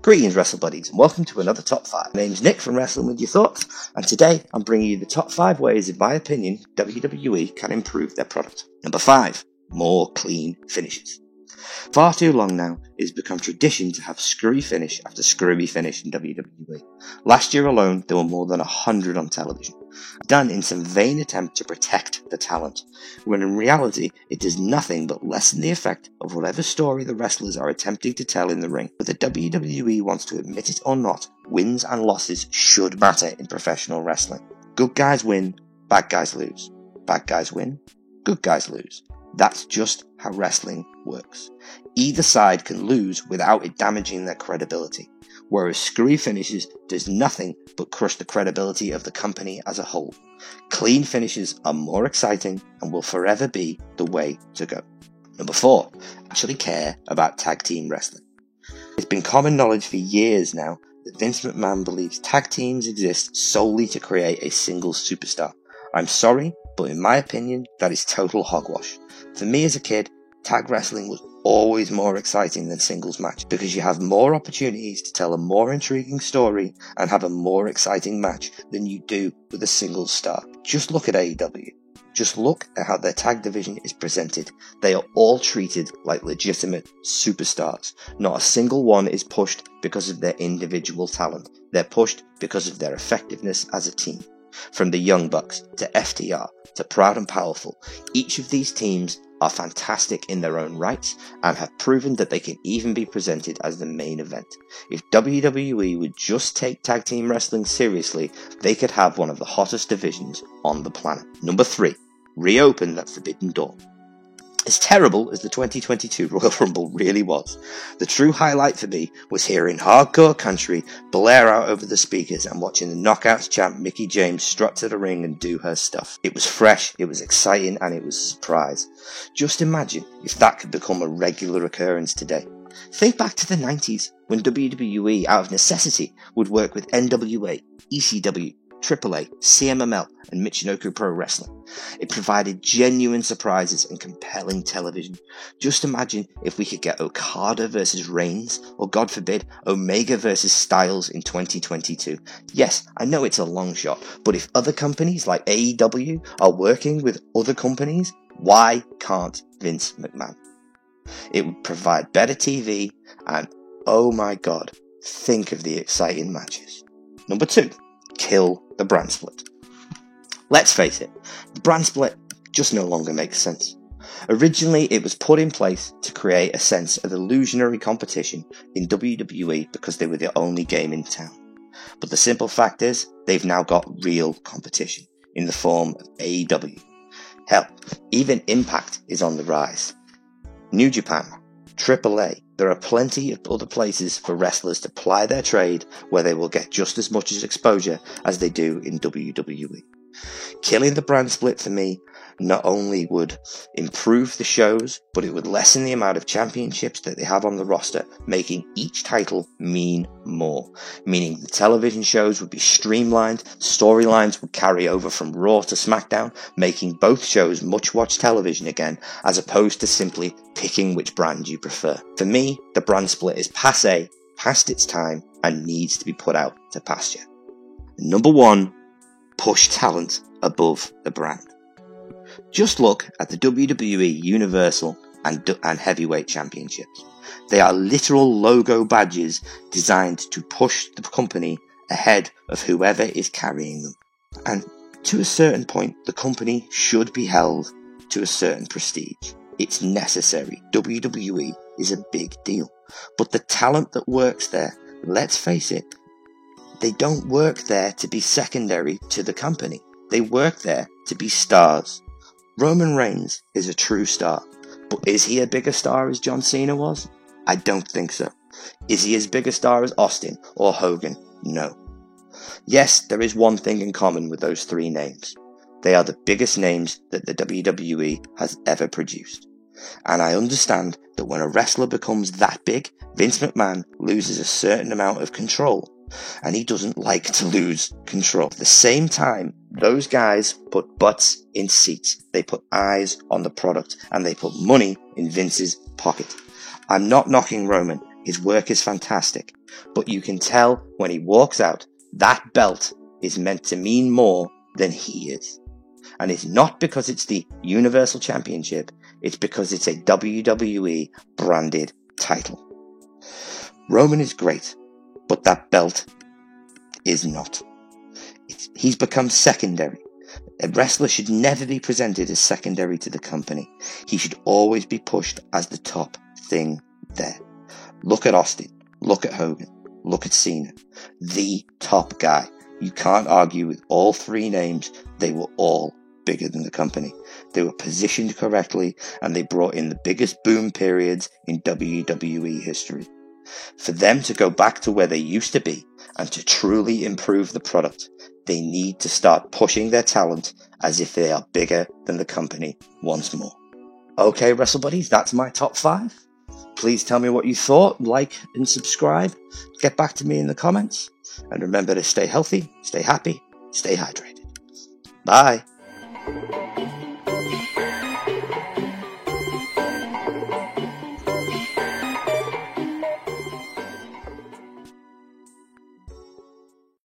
Greetings, Wrestle Buddies, and welcome to another Top 5. My name's Nick from Wrestling With Your Thoughts, and today I'm bringing you the top 5 ways, in my opinion, WWE can improve their product. Number 5, more clean finishes. Far too long now, it has become tradition to have screwy finish after screwy finish in WWE. Last year alone, there were more than 100 on television, done in some vain attempt to protect the talent, when in reality it does nothing but lessen the effect of whatever story the wrestlers are attempting to tell in the ring. Whether WWE wants to admit it or not, wins and losses should matter in professional wrestling. Good guys win, bad guys lose. Bad guys win, good guys lose. That's just how wrestling works. Either side can lose without it damaging their credibility, whereas screwy finishes does nothing but crush the credibility of the company as a whole. Clean finishes are more exciting and will forever be the way to go. Number 4, actually care about tag team wrestling. It's been common knowledge for years now that Vince McMahon believes tag teams exist solely to create a single superstar. I'm sorry, but in my opinion, that is total hogwash. For me as a kid, tag wrestling was always more exciting than singles match because you have more opportunities to tell a more intriguing story and have a more exciting match than you do with a single star. Just look at AEW. Just look at how their tag division is presented. They are all treated like legitimate superstars. Not a single one is pushed because of their individual talent. They're pushed because of their effectiveness as a team. From the Young Bucks to FTR to Proud and Powerful, each of these teams are fantastic in their own rights and have proven that they can even be presented as the main event. If WWE would just take tag team wrestling seriously, they could have one of the hottest divisions on the planet. Number 3, reopen that forbidden door. As terrible as the 2022 Royal Rumble really was, the true highlight for me was hearing Hardcore Country blare out over the speakers and watching the Knockouts champ Mickie James strut to the ring and do her stuff. It was fresh, it was exciting, and it was a surprise. Just imagine if that could become a regular occurrence today. Think back to the 90s, when WWE, out of necessity, would work with NWA, ECW, AAA, CMML, and Michinoku Pro Wrestling. It provided genuine surprises and compelling television. Just imagine if we could get Okada versus Reigns, or God forbid, Omega versus Styles in 2022. Yes, I know it's a long shot, but if other companies like AEW are working with other companies, why can't Vince McMahon? It would provide better TV, and oh my god, think of the exciting matches. Number 2. Kill the brand split. Let's face it, the brand split just no longer makes sense. Originally, it was put in place to create a sense of illusionary competition in WWE because they were the only game in town. But the simple fact is, they've now got real competition in the form of AEW. Hell, even Impact is on the rise. New Japan, AAA, there are plenty of other places for wrestlers to ply their trade where they will get just as much exposure as they do in WWE. Killing the brand split for me not only would improve the shows, but it would lessen the amount of championships that they have on the roster, making each title mean more. Meaning the television shows would be streamlined, storylines would carry over from Raw to SmackDown, making both shows much-watched television again, as opposed to simply picking which brand you prefer. For me, the brand split is passé, past its time, and needs to be put out to pasture. Number 1, push talent above the brand. Just look at the WWE Universal and Heavyweight Championships. They are literal logo badges designed to push the company ahead of whoever is carrying them. And to a certain point, the company should be held to a certain prestige. It's necessary. WWE is a big deal. But the talent that works there, let's face it, they don't work there to be secondary to the company. They work there to be stars. Roman Reigns is a true star, but is he a bigger star as John Cena was? I don't think so. Is he as big a star as Austin or Hogan? No. Yes, there is one thing in common with those 3 names. They are the biggest names that the WWE has ever produced. And I understand that when a wrestler becomes that big, Vince McMahon loses a certain amount of control. And he doesn't like to lose control. At the same time, those guys put butts in seats. They put eyes on the product, and they put money in Vince's pocket. I'm not knocking Roman. His work is fantastic, but you can tell when he walks out, that belt is meant to mean more than he is. And it's not because it's the Universal Championship, it's because it's a WWE branded title. Roman is great, but that belt is not. He's become secondary. A wrestler should never be presented as secondary to the company. He should always be pushed as the top thing there. Look at Austin. Look at Hogan. Look at Cena. The top guy. You can't argue with all three names. They were all bigger than the company. They were positioned correctly, and they brought in the biggest boom periods in WWE history. For them to go back to where they used to be and to truly improve the product, they need to start pushing their talent as if they are bigger than the company once more. Okay, Wrestle Buddies, that's my top 5. Please tell me what you thought, like and subscribe. Get back to me in the comments. And remember to stay healthy, stay happy, stay hydrated. Bye.